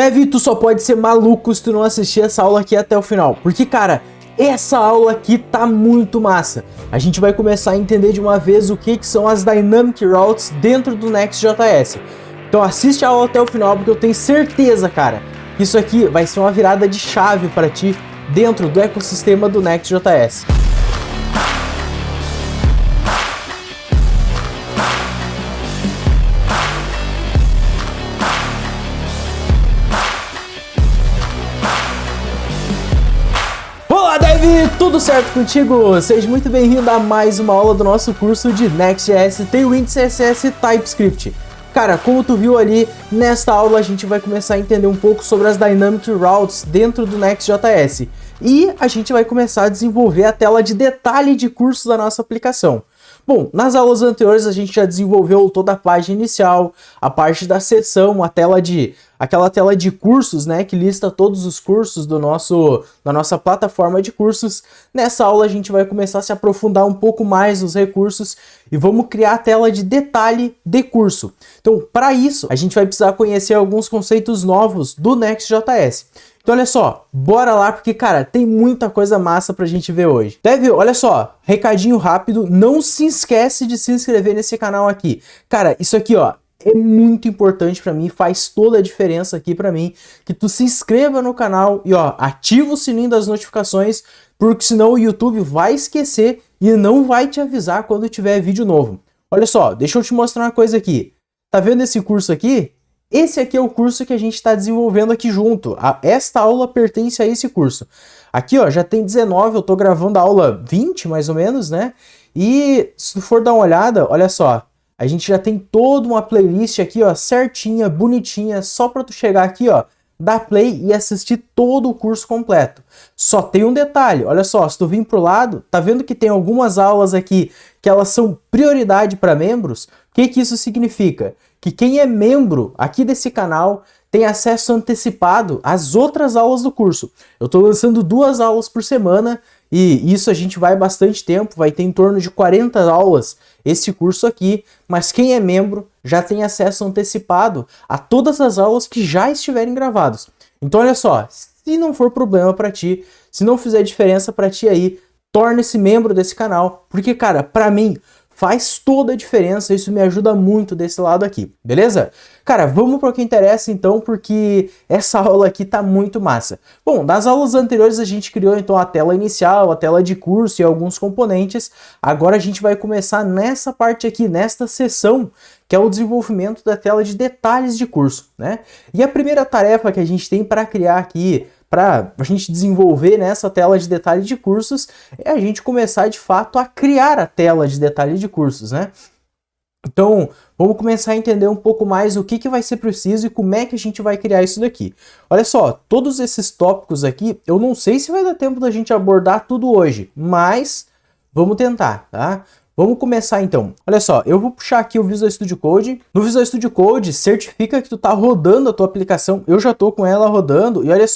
Dev, tu só pode ser maluco se tu não assistir essa aula aqui até o final, porque, cara, essa aula aqui tá muito massa. A gente vai começar a entender de uma vez o que são as Dynamic Routes dentro do Next.js. Então assiste a aula até o final, porque eu tenho certeza, cara, que isso aqui vai ser uma virada de chave para ti dentro do ecossistema do Next.js. Olá, Dev! Tudo certo contigo? Seja muito bem-vindo a mais uma aula do nosso curso de Next.js, Tailwind CSS e TypeScript. Cara, como tu viu ali, nesta aula a gente vai começar a entender um pouco sobre as Dynamic Routes dentro do Next.js. E a gente vai começar a desenvolver a tela de detalhe de curso da nossa aplicação. Bom, nas aulas anteriores a gente já desenvolveu toda a página inicial, a parte da seção, aquela tela de cursos, né, que lista todos os cursos da nossa plataforma de cursos. Nessa aula a gente vai começar a se aprofundar um pouco mais nos recursos e vamos criar a tela de detalhe de curso. Então, para isso, a gente vai precisar conhecer alguns conceitos novos do Next.js. Então olha só, bora lá porque, cara, tem muita coisa massa pra gente ver hoje. Dev, olha só, recadinho rápido, não se esquece de se inscrever nesse canal aqui. Cara, isso aqui, ó, é muito importante pra mim, faz toda a diferença aqui pra mim, que tu se inscreva no canal e, ó, ativa o sininho das notificações, porque senão o YouTube vai esquecer e não vai te avisar quando tiver vídeo novo. Olha só, deixa eu te mostrar uma coisa aqui. Tá vendo esse curso aqui? Esse aqui é o curso que a gente está desenvolvendo aqui junto. Esta aula pertence a esse curso. Aqui, ó, já tem 19, eu tô gravando a aula 20, mais ou menos, né? E se tu for dar uma olhada, olha só, a gente já tem toda uma playlist aqui, ó, certinha, bonitinha, só para tu chegar aqui, ó, dar play e assistir todo o curso completo. Só tem um detalhe, olha só, se tu vir pro lado, tá vendo que tem algumas aulas aqui que elas são prioridade para membros? O que isso significa? Que quem é membro aqui desse canal tem acesso antecipado às outras aulas do curso. Eu estou lançando 2 aulas por semana e isso a gente vai bastante tempo, vai ter em torno de 40 aulas esse curso aqui, mas quem é membro já tem acesso antecipado a todas as aulas que já estiverem gravadas. Então olha só, se não for problema para ti, se não fizer diferença para ti aí, torne-se membro desse canal, porque, cara, para mim faz toda a diferença, isso me ajuda muito desse lado aqui, beleza? Cara, vamos para o que interessa então, porque essa aula aqui tá muito massa. Bom, nas aulas anteriores a gente criou então a tela inicial, a tela de curso e alguns componentes. Agora a gente vai começar nessa parte aqui, nesta seção, que é o desenvolvimento da tela de detalhes de curso, né? E a primeira tarefa que a gente tem para criar aqui, para a gente desenvolver nessa tela de detalhe de cursos, é a gente começar de fato a criar a tela de detalhe de cursos, né? Então, vamos começar a entender um pouco mais o que vai ser preciso e como é que a gente vai criar isso daqui. Olha só, todos esses tópicos aqui, eu não sei se vai dar tempo da gente abordar tudo hoje, mas vamos tentar, tá? Vamos começar então. Olha só, eu vou puxar aqui o Visual Studio Code. No Visual Studio Code, certifica que tu tá rodando a tua aplicação. Eu já tô com ela rodando e olha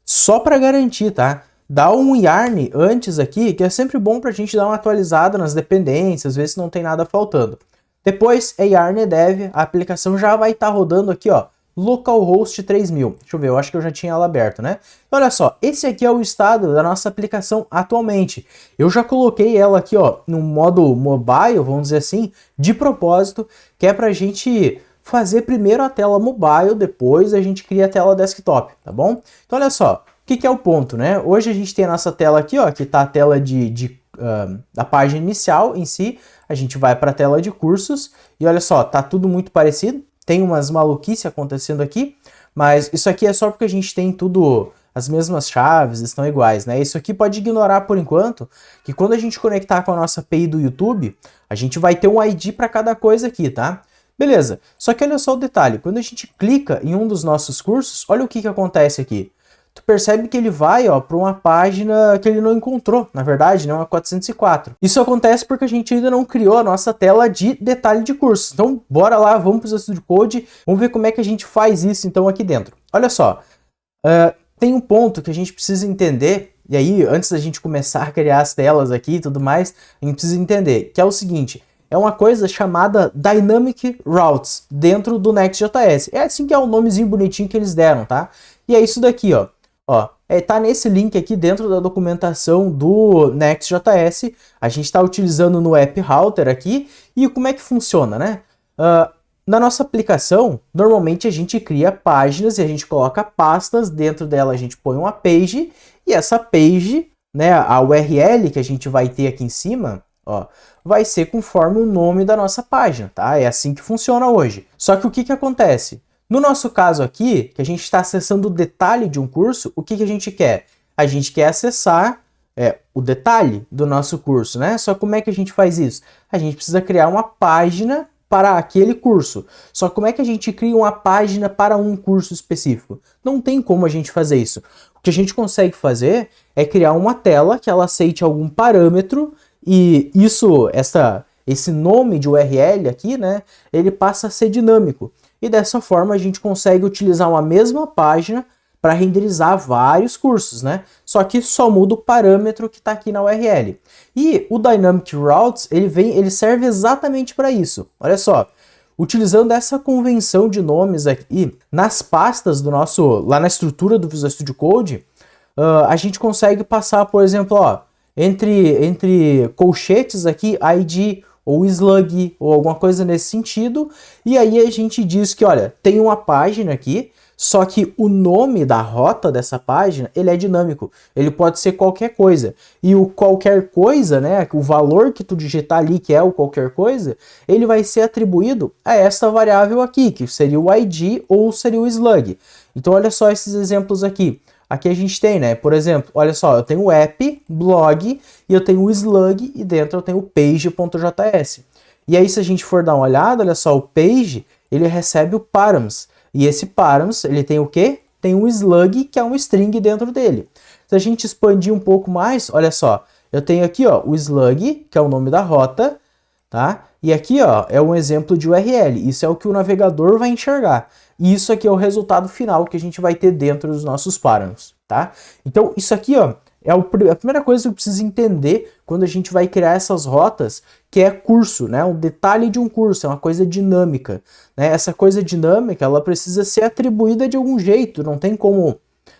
só para garantir, tá? Dá um yarn antes aqui, que é sempre bom pra gente dar uma atualizada nas dependências, ver se não tem nada faltando. Depois é yarn dev, a aplicação já vai estar rodando aqui, ó, localhost 3000. Deixa eu ver, eu acho que eu já tinha ela aberta, né? Olha só, esse aqui é o estado da nossa aplicação atualmente. Eu já coloquei ela aqui, ó, no modo mobile, vamos dizer assim, de propósito, que é pra gente fazer primeiro a tela mobile, depois a gente cria a tela desktop, tá bom? Então olha só, o que é o ponto, né? Hoje a gente tem a nossa tela aqui, ó, que tá a tela da página inicial em si, a gente vai para a tela de cursos e olha só, tá tudo muito parecido, tem umas maluquices acontecendo aqui, mas isso aqui é só porque a gente tem tudo, as mesmas chaves estão iguais, né? Isso aqui pode ignorar por enquanto, que quando a gente conectar com a nossa API do YouTube, a gente vai ter um ID para cada coisa aqui, tá? Beleza, só que olha só o detalhe, quando a gente clica em um dos nossos cursos, olha o que acontece aqui. Tu percebe que ele vai, ó, para uma página que ele não encontrou, na verdade, né, uma 404. Isso acontece porque a gente ainda não criou a nossa tela de detalhe de curso. Então, bora lá, vamos para o Studio Code, vamos ver como é que a gente faz isso então aqui dentro. Olha só, tem um ponto que a gente precisa entender, e aí, antes da gente começar a criar as telas aqui e tudo mais, a gente precisa entender, que é o seguinte. é uma coisa chamada Dynamic Routes dentro do Next.js. É assim que é o nomezinho bonitinho que eles deram, tá? E é isso daqui, ó. Tá nesse link aqui dentro da documentação do Next.js. A gente está utilizando no App Router aqui. E como é que funciona, né? Na nossa aplicação, normalmente a gente cria páginas e a gente coloca pastas. Dentro dela a gente põe uma page. E essa page, né, a URL que a gente vai ter aqui em cima, ó, vai ser conforme o nome da nossa página, tá? É assim que funciona hoje. Só que o que acontece? No nosso caso aqui, que a gente está acessando o detalhe de um curso, o que a gente quer? A gente quer acessar o detalhe do nosso curso, né? Só como é que a gente faz isso? A gente precisa criar uma página para aquele curso. Só como é que a gente cria uma página para um curso específico? Não tem como a gente fazer isso. O que a gente consegue fazer é criar uma tela que ela aceite algum parâmetro e esse nome de URL aqui, né? Ele passa a ser dinâmico. E dessa forma a gente consegue utilizar uma mesma página para renderizar vários cursos, né? Só que só muda o parâmetro que está aqui na URL. E o Dynamic Routes, ele serve exatamente para isso. Olha só, utilizando essa convenção de nomes aqui nas pastas do lá na estrutura do Visual Studio Code, a gente consegue passar, por exemplo, entre colchetes aqui, ID ou slug, ou alguma coisa nesse sentido, e aí a gente diz que, olha, tem uma página aqui, só que o nome da rota dessa página, ele é dinâmico, ele pode ser qualquer coisa, e o qualquer coisa, né, o valor que tu digitar ali, que é o qualquer coisa, ele vai ser atribuído a essa variável aqui, que seria o ID ou seria o slug. Então olha só esses exemplos aqui. Aqui a gente tem, né, por exemplo, olha só, eu tenho o app, blog, e eu tenho o slug, e dentro eu tenho o page.js. E aí se a gente for dar uma olhada, olha só, o page, ele recebe o params. E esse params, ele tem o quê? Tem um slug, que é um string dentro dele. Se a gente expandir um pouco mais, olha só, eu tenho aqui, ó, o slug, que é o nome da rota, tá? E aqui, ó, é um exemplo de URL. Isso é o que o navegador vai enxergar. E isso aqui é o resultado final que a gente vai ter dentro dos nossos parâmetros, tá? Então, isso aqui, ó, é a primeira coisa que eu preciso entender quando a gente vai criar essas rotas, que é curso, né? Um detalhe de um curso, é uma coisa dinâmica, né? Essa coisa dinâmica, ela precisa ser atribuída de algum jeito, não tem como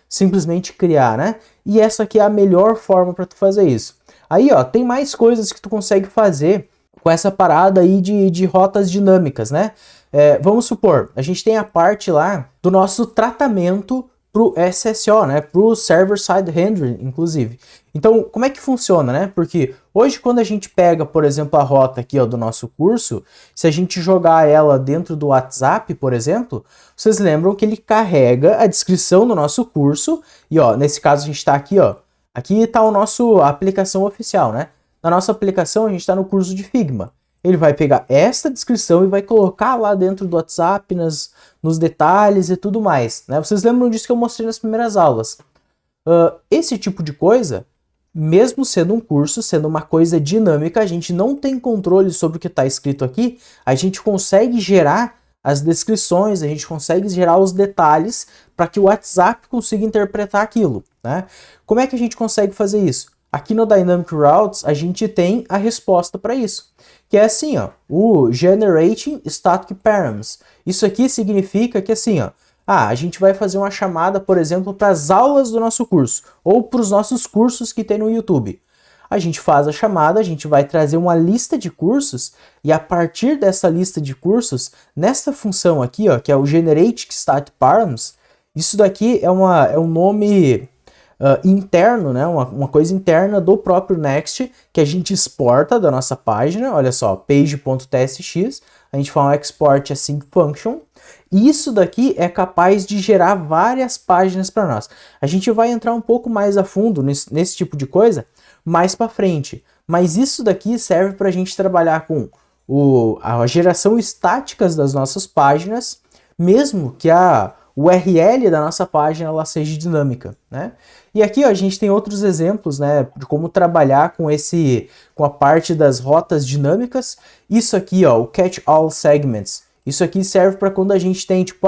simplesmente criar, né? E essa aqui é a melhor forma para tu fazer isso. Aí, ó, tem mais coisas que tu consegue fazer com essa parada aí de rotas dinâmicas, né? Vamos supor, a gente tem a parte lá do nosso tratamento pro SSO, né? Pro Server Side Rendering, inclusive. Então, como é que funciona, né? Porque hoje, quando a gente pega, por exemplo, a rota aqui, ó, do nosso curso, se a gente jogar ela dentro do WhatsApp, por exemplo, vocês lembram que ele carrega a descrição do nosso curso, e ó, nesse caso a gente está aqui, ó, aqui está a aplicação oficial, né? Na nossa aplicação, a gente está no curso de Figma. Ele vai pegar esta descrição e vai colocar lá dentro do WhatsApp, nos detalhes e tudo mais, né? Vocês lembram disso que eu mostrei nas primeiras aulas. Esse tipo de coisa, mesmo sendo um curso, sendo uma coisa dinâmica, a gente não tem controle sobre o que está escrito aqui, a gente consegue gerar as descrições, a gente consegue gerar os detalhes para que o WhatsApp consiga interpretar aquilo, né? Como é que a gente consegue fazer isso? Aqui no Dynamic Routes, a gente tem a resposta para isso, que é assim, ó, o Generating Static Params. Isso aqui significa que assim, ó, a gente vai fazer uma chamada, por exemplo, para as aulas do nosso curso, ou para os nossos cursos que tem no YouTube. A gente faz a chamada, a gente vai trazer uma lista de cursos, e a partir dessa lista de cursos, nessa função aqui, ó, que é o Generate Static Params, isso daqui é um nome interno, né? Uma coisa interna do próprio Next, que a gente exporta da nossa página, olha só, page.tsx, a gente faz um export async function, e isso daqui é capaz de gerar várias páginas para nós. A gente vai entrar um pouco mais a fundo nesse tipo de coisa mais para frente, mas isso daqui serve para a gente trabalhar com a geração estáticas das nossas páginas, mesmo que a URL da nossa página ela seja dinâmica, né? E aqui, ó, a gente tem outros exemplos, né, de como trabalhar com a parte das rotas dinâmicas. Isso aqui, ó, o Catch All Segments. Isso aqui serve para quando a gente tem, tipo,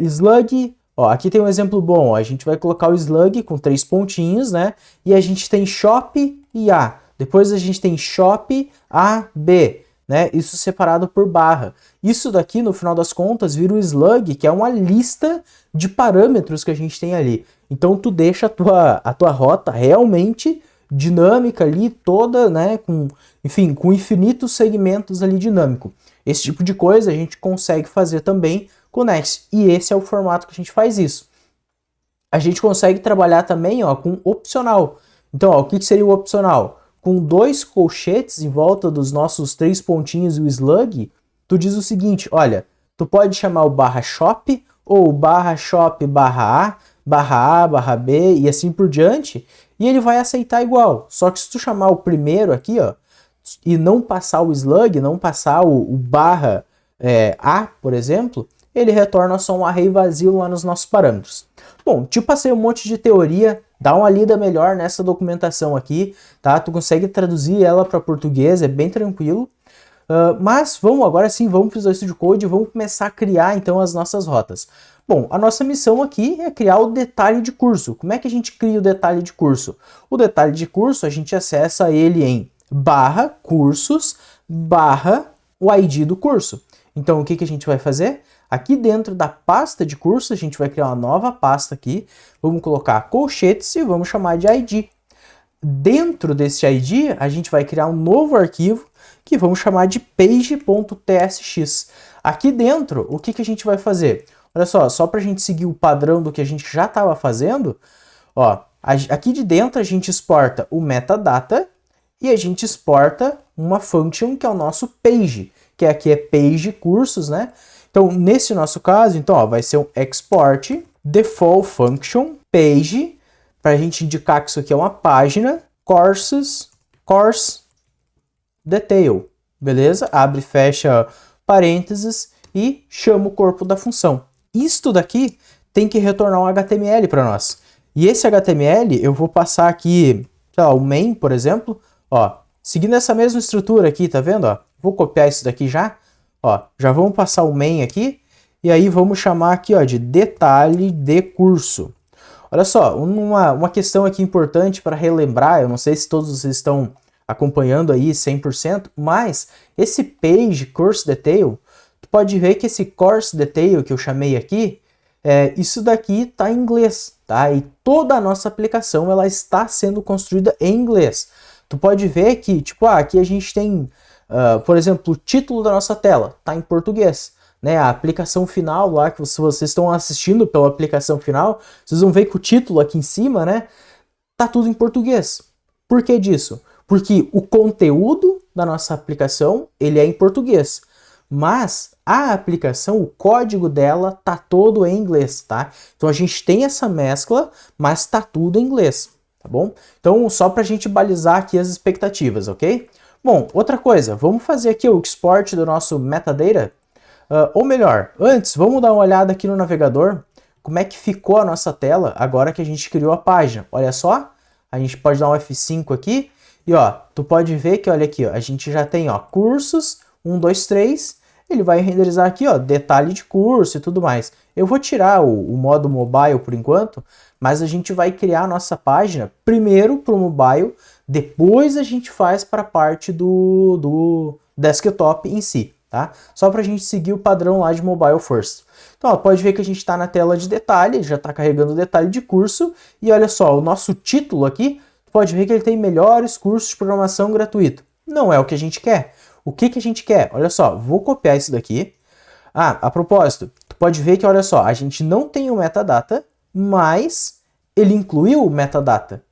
slug, ó, aqui tem um exemplo bom, ó, a gente vai colocar o slug com 3 pontinhos, né, e a gente tem shop e A. Depois a gente tem shop A, B. né? Isso separado por barra. Isso daqui, no final das contas, vira o slug, que é uma lista de parâmetros que a gente tem ali. Então tu deixa a tua rota realmente dinâmica ali, toda, né, enfim, com infinitos segmentos ali dinâmico. Esse tipo de coisa a gente consegue fazer também com o Next. E esse é o formato que a gente faz isso. A gente consegue trabalhar também, ó, com opcional. Então, ó, o que seria o opcional? Com 2 colchetes em volta dos nossos 3 pontinhos e o slug, tu diz o seguinte, olha, tu pode chamar o barra shop, ou barra shop barra A, barra B e assim por diante, e ele vai aceitar igual. Só que se tu chamar o primeiro aqui, ó, e não passar o slug, não passar o barra A, por exemplo, ele retorna só um array vazio lá nos nossos parâmetros. Bom, te passei um monte de teoria, dá uma lida melhor nessa documentação aqui, tá? Tu consegue traduzir ela para português, é bem tranquilo. Mas agora sim, vamos para o Visual Studio Code e vamos começar a criar então as nossas rotas. Bom, a nossa missão aqui é criar o detalhe de curso. Como é que a gente cria o detalhe de curso? O detalhe de curso a gente acessa ele em barra cursos barra o ID do curso. Então o que a gente vai fazer? Aqui dentro da pasta de curso a gente vai criar uma nova pasta aqui, vamos colocar colchetes e vamos chamar de ID. Dentro desse ID a gente vai criar um novo arquivo que vamos chamar de page.tsx. Aqui dentro, o que a gente vai fazer? Olha só para a gente seguir o padrão do que a gente já estava fazendo, ó, aqui de dentro a gente exporta o metadata e a gente exporta uma function que é o nosso page, que aqui é page cursos, né? Então, nesse nosso caso, então, ó, vai ser um export default function page, para a gente indicar que isso aqui é uma página, course detail, beleza? Abre e fecha parênteses e chama o corpo da função. Isto daqui tem que retornar um HTML para nós. E esse HTML eu vou passar aqui, sei lá, o main, por exemplo, ó, seguindo essa mesma estrutura aqui, tá vendo? Ó? Vou copiar isso daqui já. Ó, já vamos passar o main aqui, e aí vamos chamar aqui, ó, de detalhe de curso. Olha só, uma questão aqui importante para relembrar, eu não sei se todos vocês estão acompanhando aí 100%, mas esse page course detail, tu pode ver que esse course detail que eu chamei aqui, isso daqui está em inglês, tá? E toda a nossa aplicação ela está sendo construída em inglês. Tu pode ver que, tipo, aqui a gente tem por exemplo, o título da nossa tela está em português, né? A aplicação final lá, que se vocês estão assistindo pela aplicação final, vocês vão ver que o título aqui em cima, né? Tá tudo em português. Por que disso? Porque o conteúdo da nossa aplicação, ele é em português. Mas a aplicação, o código dela tá todo em inglês, tá? Então a gente tem essa mescla, mas tá tudo em inglês, tá bom? Então só pra gente balizar aqui as expectativas, ok? Bom, outra coisa, vamos fazer aqui o export do nosso metadata, ou melhor, antes, vamos dar uma olhada aqui no navegador, como é que ficou a nossa tela agora que a gente criou a página. Olha só, a gente pode dar um F5 aqui, e ó, tu pode ver que, olha aqui, ó, a gente já tem, ó, cursos, 1, 2, 3, ele vai renderizar aqui, ó, detalhe de curso e tudo mais. Eu vou tirar o modo mobile por enquanto, mas a gente vai criar a nossa página primeiro para o mobile, depois a gente faz para a parte do desktop em si, tá? Só para a gente seguir o padrão lá de mobile first. Então, ó, pode ver que a gente está na tela de detalhe, já está carregando o detalhe de curso, e olha só, o nosso título aqui, pode ver que ele tem melhores cursos de programação gratuito. Não é o que a gente quer. O que a gente quer? Olha só, vou copiar isso daqui. Ah, a propósito, tu pode ver que, olha só, a gente não tem o metadata, mas ele incluiu o metadata,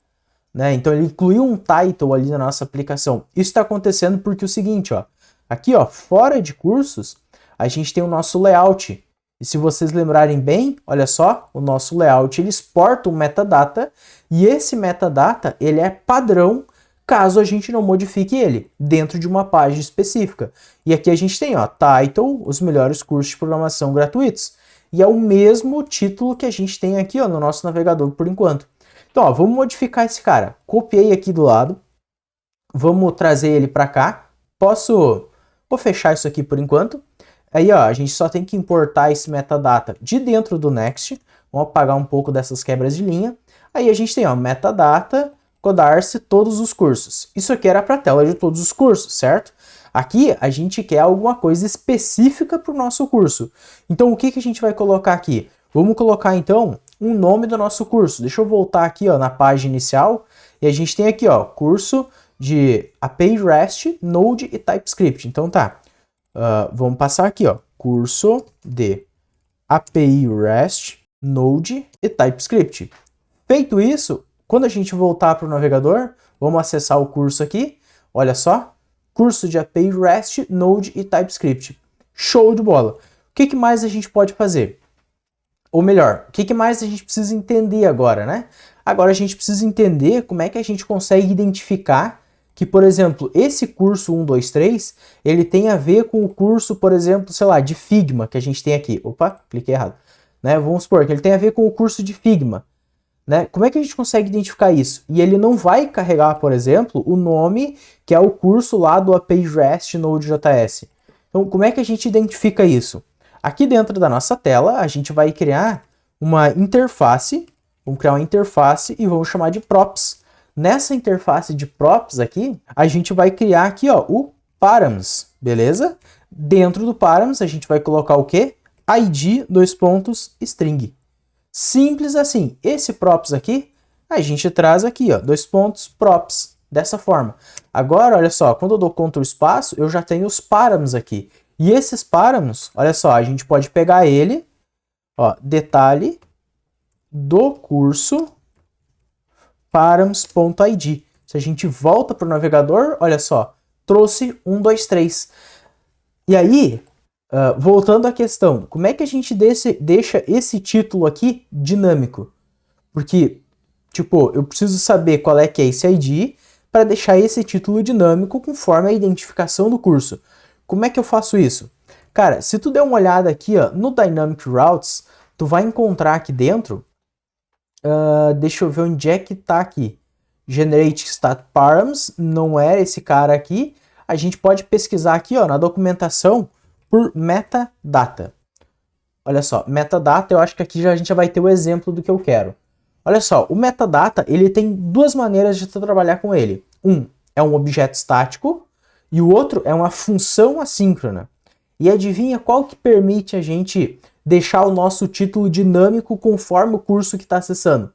né? Então ele incluiu um title ali na nossa aplicação. Isso está acontecendo porque é o seguinte, ó, aqui, ó, fora de cursos, a gente tem o nosso layout. E se vocês lembrarem bem, olha só, o nosso layout ele exporta um metadata e esse metadata ele é padrão caso a gente não modifique ele dentro de uma página específica. E aqui a gente tem, ó, title, os melhores cursos de programação gratuitos. E é o mesmo título que a gente tem aqui, ó, no nosso navegador por enquanto. Então, ó, vamos modificar esse cara. Copiei aqui do lado. Vamos trazer ele para cá. Vou fechar isso aqui por enquanto. Aí, ó, a gente só tem que importar esse metadata de dentro do Next. Vamos apagar um pouco dessas quebras de linha. Aí a gente tem, ó, metadata, codarse todos os cursos. Isso aqui era para a tela de todos os cursos, certo? Aqui a gente quer alguma coisa específica para o nosso curso. Então o que a gente vai colocar aqui? Vamos colocar então um nome do nosso curso. Deixa eu voltar aqui ó, na página inicial e a gente tem aqui ó, curso de API REST, Node e TypeScript. Então tá, vamos passar aqui ó, curso de API REST, Node e TypeScript. Feito isso, quando a gente voltar para o navegador, vamos acessar o curso aqui, olha só, curso de API REST, Node e TypeScript. Show de bola! O que mais a gente pode fazer? Ou melhor, o que mais a gente precisa entender agora, né? Agora a gente precisa entender como é que a gente consegue identificar que, por exemplo, esse curso 123, ele tem a ver com o curso, por exemplo, sei lá, de Figma, que a gente tem aqui. Opa, cliquei errado. Né? Vamos supor que ele tem a ver com o curso de Figma. Né? Como é que a gente consegue identificar isso? E ele não vai carregar, por exemplo, o nome que é o curso lá do API REST Node.js. Então, como é que a gente identifica isso? Aqui dentro da nossa tela, a gente vai criar uma interface. Vamos criar uma interface e vamos chamar de props. Nessa interface de props aqui, a gente vai criar aqui ó, o params, beleza? Dentro do params, a gente vai colocar o quê? ID, string. Simples assim. Esse props aqui, a gente traz aqui, ó, props, dessa forma. Agora, olha só, quando eu dou Ctrl espaço, eu já tenho os params aqui. E esses params, olha só, a gente pode pegar ele, ó, detalhe do curso params.id. Se a gente volta para o navegador, olha só, trouxe 1, 2, 3. E aí, voltando à questão, como é que a gente deixa esse título aqui dinâmico? Porque, tipo, eu preciso saber qual é que é esse ID para deixar esse título dinâmico conforme a identificação do curso. Como é que eu faço isso? Cara, se tu der uma olhada aqui ó, no Dynamic Routes, tu vai encontrar aqui dentro, deixa eu ver onde é que tá aqui. Generate Stat Params, não é esse cara aqui. A gente pode pesquisar aqui ó, na documentação por metadata. Olha só, metadata, eu acho que aqui a gente já vai ter o exemplo do que eu quero. Olha só, o metadata, ele tem duas maneiras de tu trabalhar com ele. Um é um objeto estático e o outro é uma função assíncrona. E adivinha qual que permite a gente deixar o nosso título dinâmico conforme o curso que está acessando?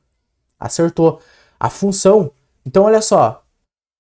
Acertou, a função. Então olha só,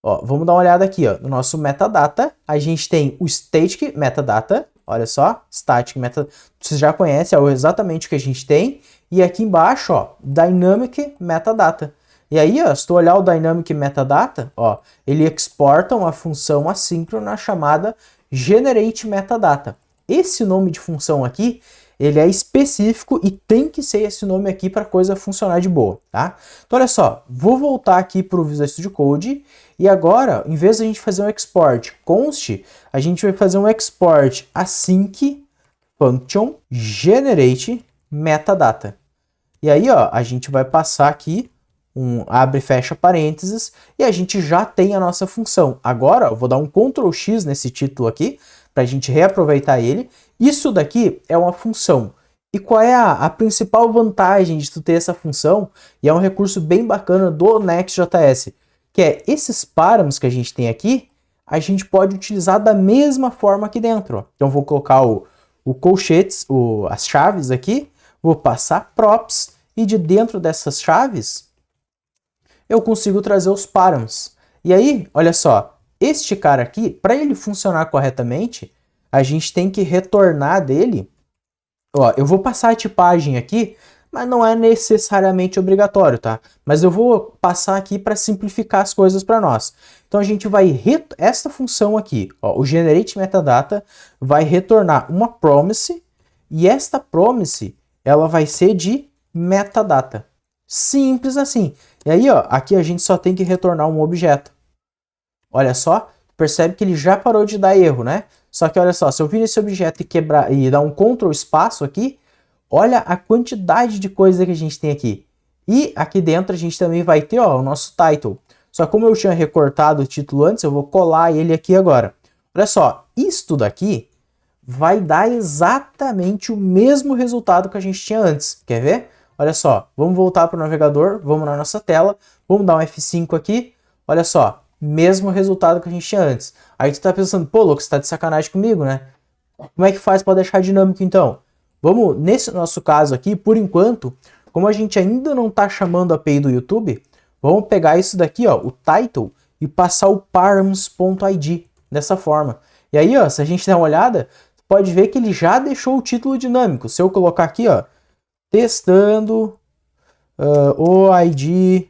ó, vamos dar uma olhada aqui ó, no nosso metadata, a gente tem o static metadata, olha só, static metadata, você já conhece, é exatamente o que a gente tem, e aqui embaixo, ó, dynamic metadata. E aí, ó, se tu olhar o dynamic metadata, ó, ele exporta uma função assíncrona chamada generate metadata. Esse nome de função aqui, ele é específico e tem que ser esse nome aqui para a coisa funcionar de boa, tá? Então, olha só, vou voltar aqui para o Visual Studio Code e agora, em vez de a gente fazer um export const, a gente vai fazer um export async function generate metadata. E aí, ó, a gente vai passar aqui abre e fecha parênteses e a gente já tem a nossa função. Agora, eu vou dar um Ctrl X nesse título aqui para a gente reaproveitar ele. Isso daqui é uma função. E qual é a principal vantagem de tu ter essa função? E é um recurso bem bacana do Next.js, que é esses params que a gente tem aqui, a gente pode utilizar da mesma forma aqui dentro. Ó. Então, vou colocar o colchetes, as chaves aqui, vou passar props e de dentro dessas chaves eu consigo trazer os params. E aí, olha só, este cara aqui, para ele funcionar corretamente, a gente tem que retornar dele. Ó, eu vou passar a tipagem aqui, mas não é necessariamente obrigatório, tá? Mas eu vou passar aqui para simplificar as coisas para nós. Então a gente vai essa função aqui, ó, o generate metadata vai retornar uma promise e esta promise ela vai ser de metadata. Simples assim. E aí, ó, aqui a gente só tem que retornar um objeto. Olha só, percebe que ele já parou de dar erro, né? Só que olha só, se eu vir esse objeto e quebrar e dar um Ctrl espaço aqui, olha a quantidade de coisa que a gente tem aqui. E aqui dentro a gente também vai ter ó, o nosso title. Só que como eu tinha recortado o título antes, eu vou colar ele aqui agora. Olha só, isto daqui vai dar exatamente o mesmo resultado que a gente tinha antes. Quer ver? Olha só, vamos voltar para o navegador, vamos na nossa tela, vamos dar um F5 aqui. Olha só, mesmo resultado que a gente tinha antes. Aí tu tá pensando, pô, Lucas, você tá de sacanagem comigo, né? Como é que faz para deixar dinâmico então? Vamos, nesse nosso caso aqui, por enquanto, como a gente ainda não tá chamando a API do YouTube, vamos pegar isso daqui, ó, o title, e passar o params.id dessa forma. E aí, ó, se a gente der uma olhada, pode ver que ele já deixou o título dinâmico. Se eu colocar aqui, ó, testando o ID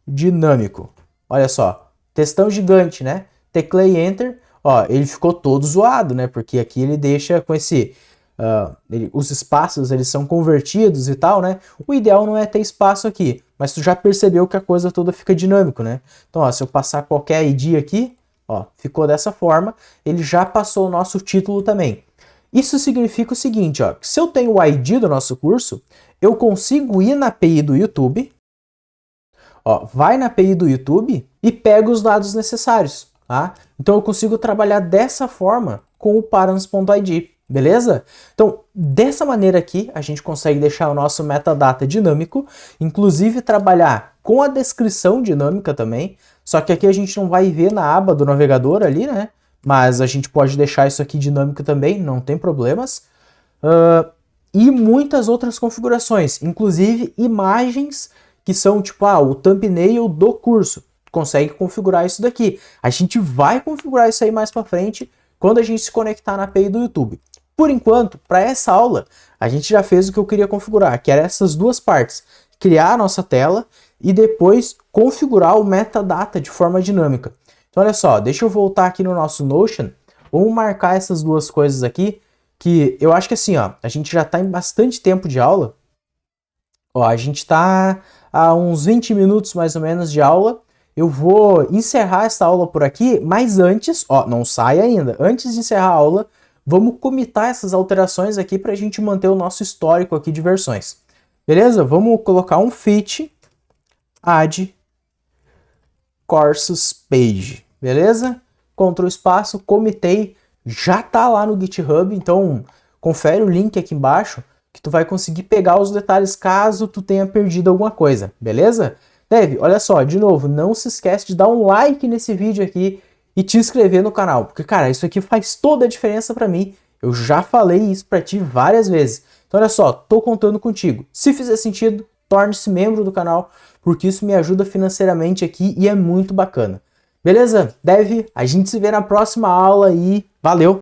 dinâmico. Olha só, textão gigante, né? Teclei Enter, ó, ele ficou todo zoado, né? Porque aqui ele deixa com esse... os espaços, eles são convertidos e tal, né? O ideal não é ter espaço aqui, mas tu já percebeu que a coisa toda fica dinâmico, né? Então, ó, se eu passar qualquer ID aqui, ó, ficou dessa forma, ele já passou o nosso título também. Isso significa o seguinte, ó, que se eu tenho o ID do nosso curso, eu consigo ir na API do YouTube, ó, vai na API do YouTube e pega os dados necessários, tá? Então eu consigo trabalhar dessa forma com o params.id, beleza? Então, dessa maneira aqui, a gente consegue deixar o nosso metadata dinâmico, inclusive trabalhar com a descrição dinâmica também, só que aqui a gente não vai ver na aba do navegador ali, né? Mas a gente pode deixar isso aqui dinâmico também, não tem problemas. E muitas outras configurações, inclusive imagens que são tipo, o thumbnail do curso. Consegue configurar isso daqui. A gente vai configurar isso aí mais para frente quando a gente se conectar na API do YouTube. Por enquanto, para essa aula, a gente já fez o que eu queria configurar, que era essas duas partes. Criar a nossa tela e depois configurar o metadata de forma dinâmica. Então olha só, deixa eu voltar aqui no nosso Notion. Vamos marcar essas duas coisas aqui, que eu acho que assim, ó, a gente já está em bastante tempo de aula. Ó, a gente está há uns 20 minutos mais ou menos de aula. Eu vou encerrar essa aula por aqui, mas antes, ó, não sai ainda. Antes de encerrar a aula, vamos comitar essas alterações aqui para a gente manter o nosso histórico aqui de versões. Beleza? Vamos colocar um feat add courses page. Beleza? Ctrl espaço, comitei, já tá lá no GitHub, então confere o link aqui embaixo que tu vai conseguir pegar os detalhes caso tu tenha perdido alguma coisa, beleza? Dev, olha só, de novo, não se esquece de dar um like nesse vídeo aqui e te inscrever no canal, porque, cara, isso aqui faz toda a diferença para mim. Eu já falei isso para ti várias vezes. Então, olha só, tô contando contigo. Se fizer sentido, torne-se membro do canal, porque isso me ajuda financeiramente aqui e é muito bacana. Beleza? Dev, a gente se vê na próxima aula e valeu!